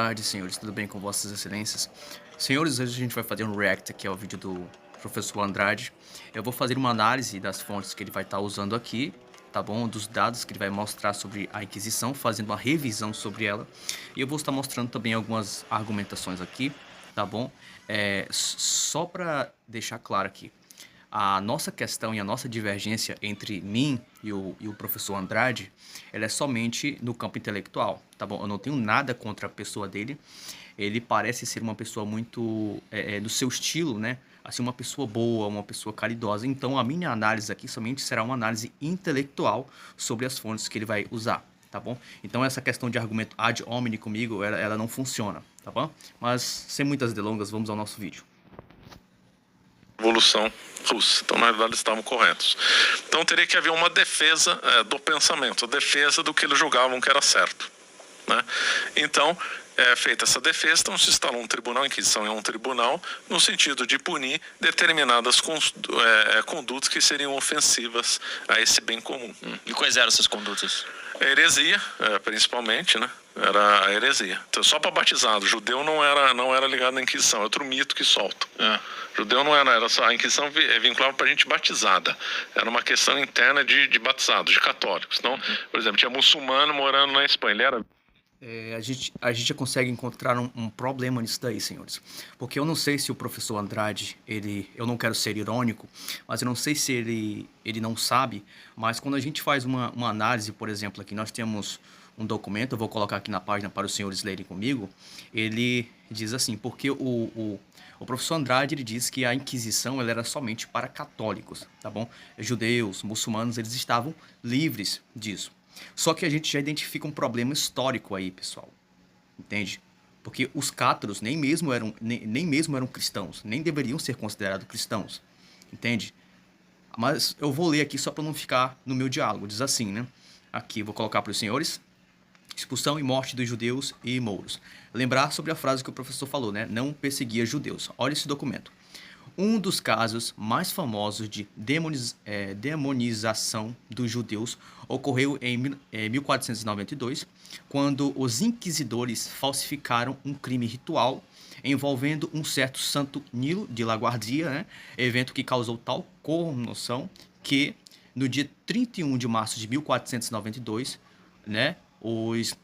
tarde, senhores. Tudo bem com vossas excelências? Senhores, hoje a gente vai fazer um react aqui ao vídeo do professor Andrade. Eu vou fazer uma análise das fontes que ele vai estar usando aqui, tá bom? Dos dados que ele vai mostrar sobre a Inquisição, fazendo uma revisão sobre ela. E eu vou estar mostrando também algumas argumentações aqui, tá bom? Só para deixar claro aqui, a nossa questão e a nossa divergência entre mim e o professor Andrade, ela é somente no campo intelectual, tá bom? Eu não tenho nada contra a pessoa dele. Ele parece ser uma pessoa muito do seu estilo, né? Assim, uma pessoa boa, uma pessoa caridosa. Então, a minha análise aqui somente será uma análise intelectual sobre as fontes que ele vai usar, tá bom? Então, essa questão de argumento ad hominem comigo, ela não funciona, tá bom? Mas, sem muitas delongas, vamos ao nosso vídeo. Revolução Russa. Então, na verdade, eles estavam corretos. Então, teria que haver uma defesa do pensamento, a defesa do que eles julgavam que era certo, né? Então, feita essa defesa, então se instalou um tribunal. A Inquisição é um tribunal no sentido de punir determinadas condutas que seriam ofensivas a esse bem comum. E quais eram essas condutas? A heresia, principalmente, né? Era a heresia. Então, só para batizado, judeu não era ligado à Inquisição, é outro mito que soltam. Judeu não era só, a Inquisição vinculava para gente batizada. Era uma questão interna de batizados, de católicos. Então, por exemplo, tinha muçulmano morando na Espanha, ele era... A gente já consegue encontrar um problema nisso daí, senhores. Porque eu não sei se o professor Andrade, eu não quero ser irônico, mas eu não sei se ele não sabe, mas quando a gente faz uma análise, por exemplo, aqui nós temos um documento, eu vou colocar aqui na página para os senhores lerem comigo, ele diz assim, porque o professor Andrade, ele diz que a Inquisição ela era somente para católicos, tá bom? Judeus, muçulmanos, eles estavam livres disso. Só que a gente já identifica um problema histórico aí, pessoal. Entende? Porque os cátaros nem mesmo eram cristãos, nem deveriam ser considerados cristãos. Entende? Mas eu vou ler aqui só para não ficar no meu diálogo. Diz assim, né? Aqui, vou colocar para os senhores. Expulsão e morte dos judeus e mouros. Lembrar sobre a frase que o professor falou, né? Não perseguia judeus. Olha esse documento. Um dos casos mais famosos de demonização dos judeus ocorreu em 1492, quando os inquisidores falsificaram um crime ritual envolvendo um certo Santo Nilo de Laguardia, né? Evento que causou tal comoção que, no dia 31 de março de 1492, né, os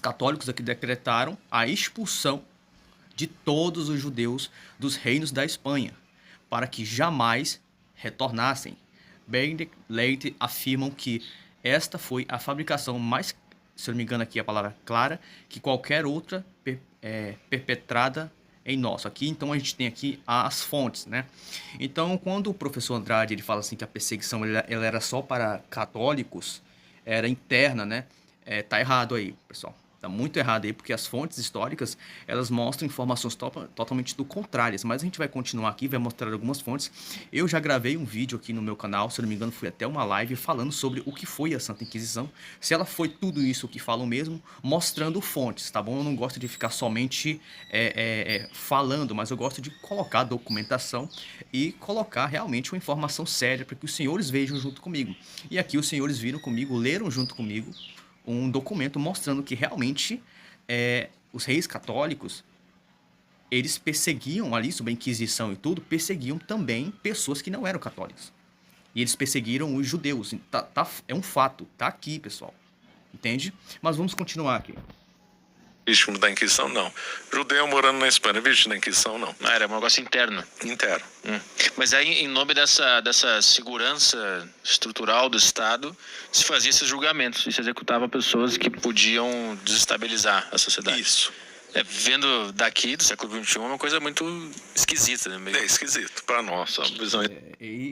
católicos aqui decretaram a expulsão de todos os judeus dos reinos da Espanha, para que jamais retornassem. Benedict Leite afirmam que esta foi a fabricação mais, se eu não me engano aqui a palavra clara, que qualquer outra perpetrada em nós. Aqui, então, a gente tem aqui as fontes, né? Então, quando o professor Andrade ele fala assim que a perseguição ela era só para católicos, era interna, né? Tá errado aí, pessoal. Tá muito errado aí, porque as fontes históricas, elas mostram informações totalmente do contrárias. Mas a gente vai continuar aqui, vai mostrar algumas fontes. Eu já gravei um vídeo aqui no meu canal, se eu não me engano, fui até uma live falando sobre o que foi a Santa Inquisição. Se ela foi tudo isso que falam mesmo, mostrando fontes, tá bom? Eu não gosto de ficar somente falando, mas eu gosto de colocar documentação e colocar realmente uma informação séria para que os senhores vejam junto comigo. E aqui os senhores viram comigo, leram junto comigo um documento mostrando que realmente os reis católicos, eles perseguiam ali, sob a Inquisição e tudo, perseguiam também pessoas que não eram católicos. E eles perseguiram os judeus. É um fato, tá aqui, pessoal. Entende? Mas vamos continuar aqui. Vítima da Inquisição, não. Judeu morando na Espanha, vítima da Inquisição, não. Era um negócio interno. Interno. Mas aí, em nome dessa segurança estrutural do Estado, se fazia esses julgamentos e se executava pessoas que podiam desestabilizar a sociedade. Isso. Vendo daqui, do século XXI, é uma coisa muito esquisita, né? Meio... É esquisito para nós, a visão.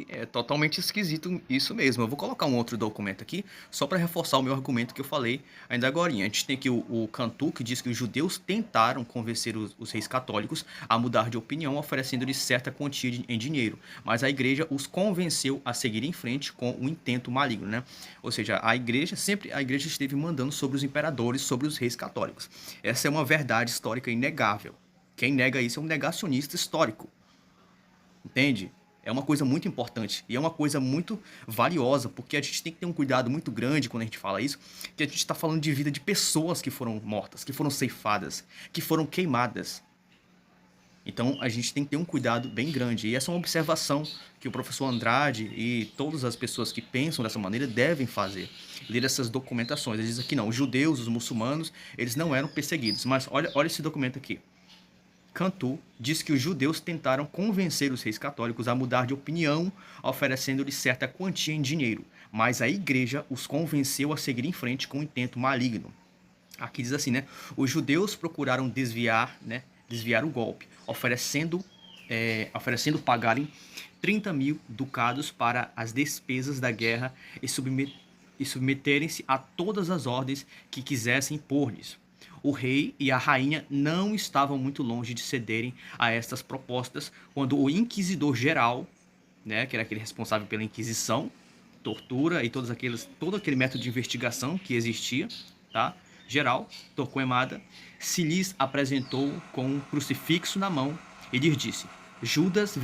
É totalmente esquisito isso mesmo. Eu vou colocar um outro documento aqui, só para reforçar o meu argumento que eu falei ainda agora. A gente tem aqui o Cantu, que diz que os judeus tentaram convencer os reis católicos a mudar de opinião, oferecendo-lhes certa quantia em dinheiro. Mas a igreja os convenceu a seguir em frente com um intento maligno, né? Ou seja, a igreja esteve mandando sobre os imperadores, sobre os reis católicos. Essa é uma verdade histórica inegável. Quem nega isso é um negacionista histórico. Entende? É uma coisa muito importante e é uma coisa muito valiosa, porque a gente tem que ter um cuidado muito grande quando a gente fala isso, que a gente está falando de vida de pessoas que foram mortas, que foram ceifadas, que foram queimadas. Então a gente tem que ter um cuidado bem grande. E essa é uma observação que o professor Andrade e todas as pessoas que pensam dessa maneira devem fazer. Ler essas documentações. Ele diz aqui, não, os judeus, os muçulmanos, eles não eram perseguidos. Mas olha esse documento aqui. Cantu diz que os judeus tentaram convencer os reis católicos a mudar de opinião, oferecendo-lhes certa quantia em dinheiro. Mas a igreja os convenceu a seguir em frente com um intento maligno. Aqui diz assim, né? Os judeus procuraram desviar o golpe, oferecendo pagarem 30 mil ducados para as despesas da guerra e submeterem-se a todas as ordens que quisessem impor-lhes. O rei e a rainha não estavam muito longe de cederem a estas propostas quando o inquisidor geral, né, que era aquele responsável pela Inquisição, tortura e todo aquele método de investigação que existia, tá? Geral, Torquemada, se lhes apresentou com um crucifixo na mão e lhes disse: Judas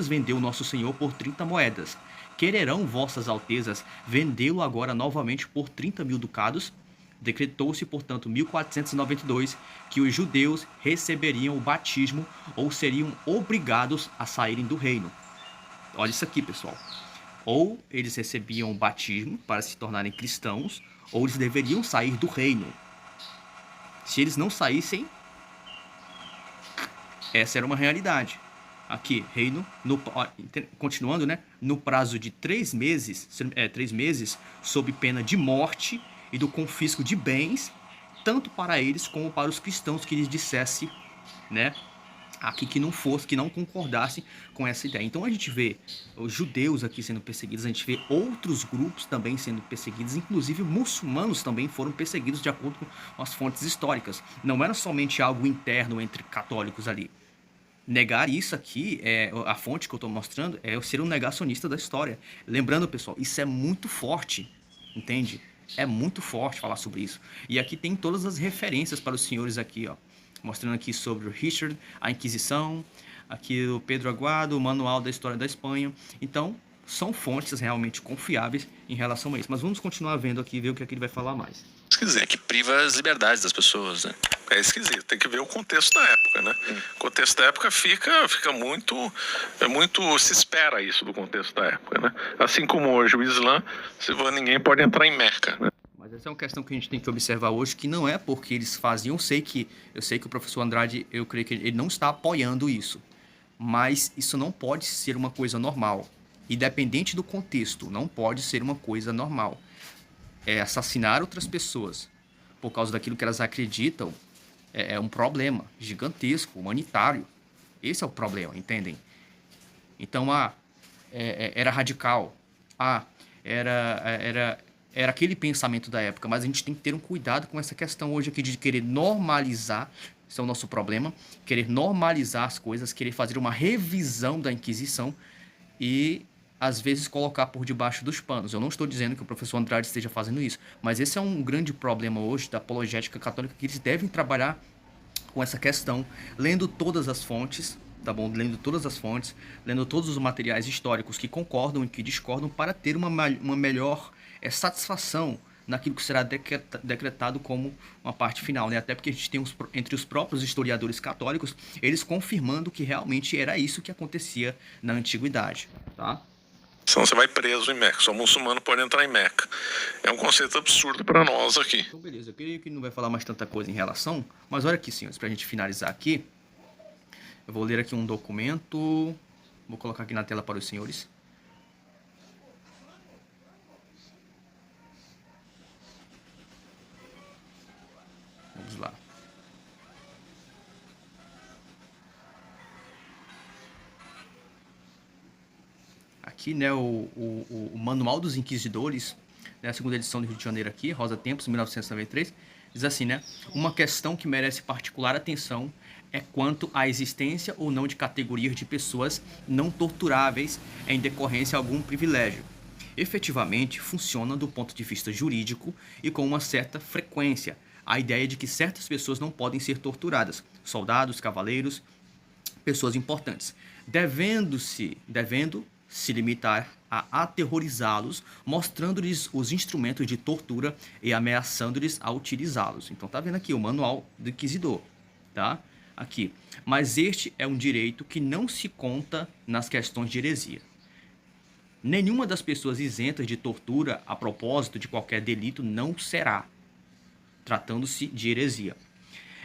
vendeu nosso Senhor por 30 moedas. Quererão vossas altezas vendê-lo agora novamente por 30 mil ducados? Decretou-se, portanto, 1492, que os judeus receberiam o batismo ou seriam obrigados a saírem do reino. Olha isso aqui, pessoal. Ou eles recebiam o batismo para se tornarem cristãos, ou eles deveriam sair do reino. Se eles não saíssem, essa era uma realidade. Aqui, reino, continuando, né? No prazo de 3 meses, sob pena de morte e do confisco de bens, tanto para eles como para os cristãos que lhes dissesse, né? Aqui que não concordassem com essa ideia. Então a gente vê os judeus aqui sendo perseguidos, a gente vê outros grupos também sendo perseguidos, inclusive muçulmanos também foram perseguidos de acordo com as fontes históricas. Não era somente algo interno entre católicos ali. Negar isso aqui, a fonte que eu estou mostrando, é eu ser um negacionista da história. Lembrando, pessoal, isso é muito forte, entende? É muito forte falar sobre isso. E aqui tem todas as referências para os senhores aqui, ó. Mostrando aqui sobre o Richard, a Inquisição, aqui o Pedro Aguado, o Manual da História da Espanha. Então, são fontes realmente confiáveis em relação a isso. Mas vamos continuar vendo aqui, ver o que aqui ele vai falar mais. Esquisito. Que priva as liberdades das pessoas, né? É esquisito. Tem que ver o contexto da época, né? O contexto da época fica muito... se espera isso do contexto da época, né? Assim como hoje o Islã, ninguém pode entrar em Meca, né? Mas essa é uma questão que a gente tem que observar hoje, que não é porque eles faziam. Eu sei que o professor Andrade, eu creio que ele não está apoiando isso. Mas isso não pode ser uma coisa normal. Independente do contexto, não pode ser uma coisa normal. Assassinar outras pessoas por causa daquilo que elas acreditam é um problema gigantesco, humanitário. Esse é o problema, entendem? Então, era radical. Era aquele pensamento da época, mas a gente tem que ter um cuidado com essa questão hoje aqui de querer normalizar, esse é o nosso problema, querer normalizar as coisas, querer fazer uma revisão da Inquisição e, às vezes, colocar por debaixo dos panos. Eu não estou dizendo que o professor Andrade esteja fazendo isso, mas esse é um grande problema hoje da apologética católica, que eles devem trabalhar com essa questão, lendo todas as fontes, tá bom? Lendo todas as fontes, lendo todos os materiais históricos que concordam e que discordam, para ter uma melhor satisfação naquilo que será decretado como uma parte final, né? Até porque a gente tem entre os próprios historiadores católicos, eles confirmando que realmente era isso que acontecia na antiguidade, tá? Senão você vai preso em Meca. Só muçulmano pode entrar em Meca. É um conceito absurdo para nós aqui. Então, beleza. Eu creio que não vai falar mais tanta coisa em relação, mas olha aqui, senhores, para a gente finalizar aqui, eu vou ler aqui um documento, vou colocar aqui na tela para os senhores. Vamos lá. Aqui, né, o Manual dos Inquisidores, né, a segunda edição do Rio de Janeiro aqui, Rosa Tempos, 1993, diz assim, né? Uma questão que merece particular atenção é quanto à existência ou não de categorias de pessoas não torturáveis em decorrência a algum privilégio. Efetivamente, funciona do ponto de vista jurídico e com uma certa frequência a ideia de que certas pessoas não podem ser torturadas, soldados, cavaleiros, pessoas importantes, devendo se limitar a aterrorizá-los, mostrando-lhes os instrumentos de tortura e ameaçando-lhes a utilizá-los. Então tá vendo aqui o manual do inquisidor, tá? Aqui. Mas este é um direito que não se conta nas questões de heresia. Nenhuma das pessoas isentas de tortura a propósito de qualquer delito não será, tratando-se de heresia.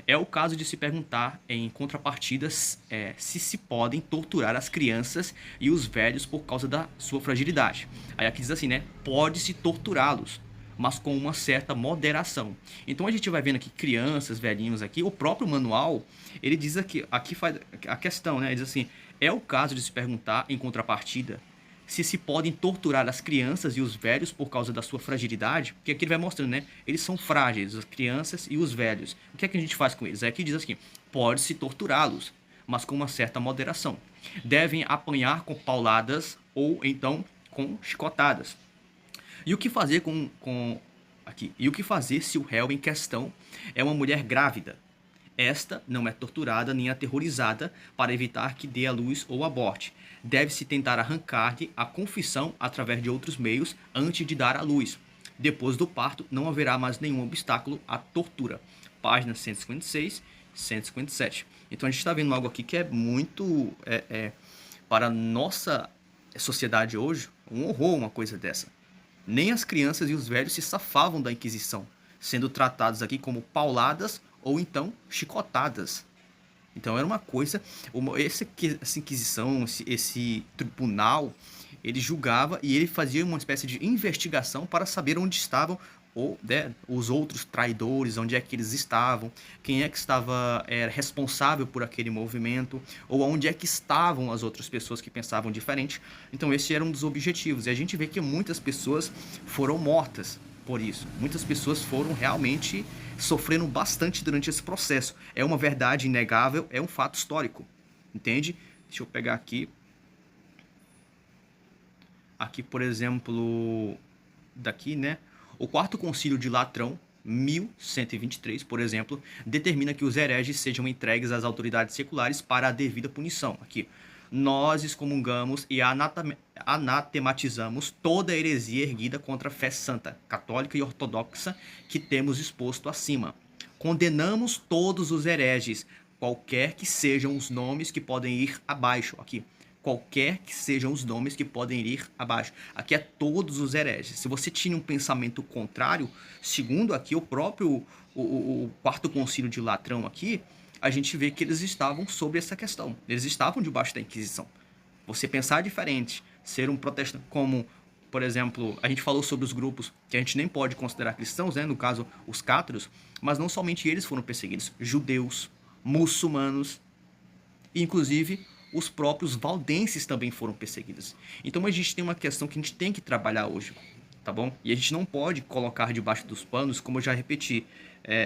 É o caso de se perguntar, em contrapartidas, se podem torturar as crianças e os velhos por causa da sua fragilidade. Aí aqui diz assim, né? Pode-se torturá-los, mas com uma certa moderação. Então a gente vai vendo aqui crianças, velhinhos aqui. O próprio manual, ele diz aqui faz a questão, né? Ele diz assim, é o caso de se perguntar, em contrapartida, se podem torturar as crianças e os velhos por causa da sua fragilidade, porque aqui ele vai mostrando, né? Eles são frágeis, as crianças e os velhos. O que é que a gente faz com eles? Aqui diz assim, pode-se torturá-los, mas com uma certa moderação. Devem apanhar com pauladas ou então com chicotadas. E o que fazer E o que fazer se o réu em questão é uma mulher grávida? Esta não é torturada nem aterrorizada para evitar que dê à luz ou aborte. Deve-se tentar arrancar-lhe a confissão através de outros meios antes de dar à luz. Depois do parto, não haverá mais nenhum obstáculo à tortura. Páginas 156 e 157. Então a gente está vendo algo aqui que é muito, para a nossa sociedade hoje, um horror uma coisa dessa. Nem as crianças e os velhos se safavam da Inquisição, sendo tratados aqui como pauladas ou então chicotadas. Então era uma coisa, essa Inquisição, esse tribunal, ele julgava e ele fazia uma espécie de investigação para saber onde estavam os outros traidores, onde é que eles estavam, quem é que estava responsável por aquele movimento, ou onde é que estavam as outras pessoas que pensavam diferente. Então esse era um dos objetivos, e a gente vê que muitas pessoas foram mortas por isso. Muitas pessoas foram realmente sofrendo bastante durante esse processo. É uma verdade inegável, é um fato histórico, entende? Deixa eu pegar aqui. Aqui, por exemplo, daqui, né? O Quarto Concílio de Latrão, 1123, por exemplo, determina que os hereges sejam entregues às autoridades seculares para a devida punição. Aqui, nós excomungamos e anatematizamos toda a heresia erguida contra a fé santa, católica e ortodoxa que temos exposto acima. Condenamos todos os hereges, qualquer que sejam os nomes que podem ir abaixo. Aqui, qualquer que sejam os nomes que podem ir abaixo. Aqui é todos os hereges. Se você tinha um pensamento contrário, segundo aqui o próprio o Quarto Concílio de Latrão aqui, a gente vê que eles estavam sobre essa questão. Eles estavam debaixo da Inquisição. Você pensar diferente, ser um protestante, como, por exemplo, a gente falou sobre os grupos que a gente nem pode considerar cristãos, né? No caso, os cátaros, mas não somente eles foram perseguidos, judeus, muçulmanos, e inclusive os próprios valdenses também foram perseguidos. Então a gente tem uma questão que a gente tem que trabalhar hoje, tá bom? E a gente não pode colocar debaixo dos panos, como eu já repeti.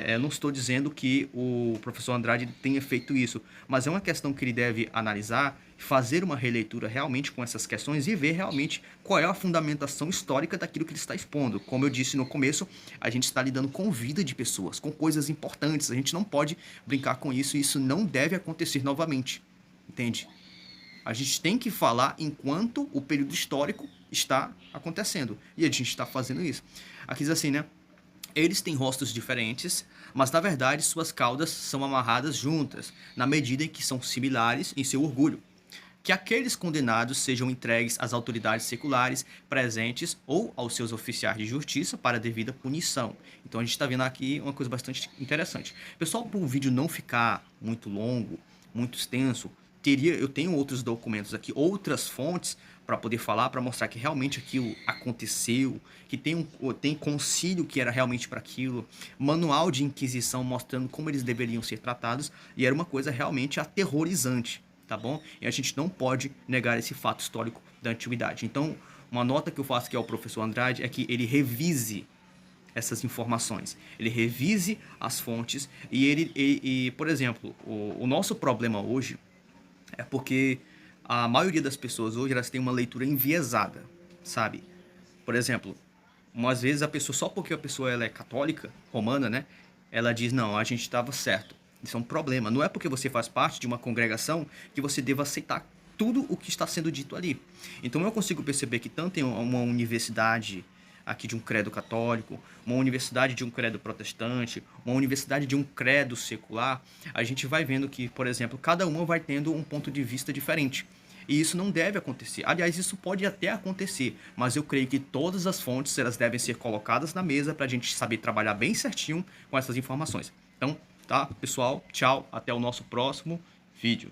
Eu não estou dizendo que o professor Andrade tenha feito isso, mas é uma questão que ele deve analisar, fazer uma releitura realmente com essas questões e ver realmente qual é a fundamentação histórica daquilo que ele está expondo. Como eu disse no começo, a gente está lidando com vida de pessoas, com coisas importantes, a gente não pode brincar com isso e isso não deve acontecer novamente, entende? A gente tem que falar enquanto o período histórico está acontecendo. E a gente está fazendo isso. Aqui diz assim, né? Eles têm rostos diferentes, mas na verdade suas caudas são amarradas juntas, na medida em que são similares em seu orgulho. Que aqueles condenados sejam entregues às autoridades seculares presentes ou aos seus oficiais de justiça para a devida punição. Então a gente está vendo aqui uma coisa bastante interessante. Pessoal, para o vídeo não ficar muito longo, muito extenso, eu tenho outros documentos aqui, outras fontes para poder falar, para mostrar que realmente aquilo aconteceu, que tem concílio que era realmente para aquilo, manual de inquisição mostrando como eles deveriam ser tratados, e era uma coisa realmente aterrorizante, tá bom? E a gente não pode negar esse fato histórico da antiguidade. Então, uma nota que eu faço aqui ao professor Andrade é que ele revise essas informações, ele revise as fontes, e por exemplo, o nosso problema hoje é porque a maioria das pessoas hoje elas têm uma leitura enviesada, sabe? Por exemplo, umas vezes a pessoa, só porque a pessoa ela é católica, romana, né? Ela diz, não, a gente estava certo. Isso é um problema. Não é porque você faz parte de uma congregação que você deva aceitar tudo o que está sendo dito ali. Então eu consigo perceber que tanto em uma universidade aqui de um credo católico, uma universidade de um credo protestante, uma universidade de um credo secular, a gente vai vendo que, por exemplo, cada uma vai tendo um ponto de vista diferente. E isso não deve acontecer. Aliás, isso pode até acontecer, mas eu creio que todas as fontes elas devem ser colocadas na mesa para a gente saber trabalhar bem certinho com essas informações. Então, tá, pessoal? Tchau, até o nosso próximo vídeo.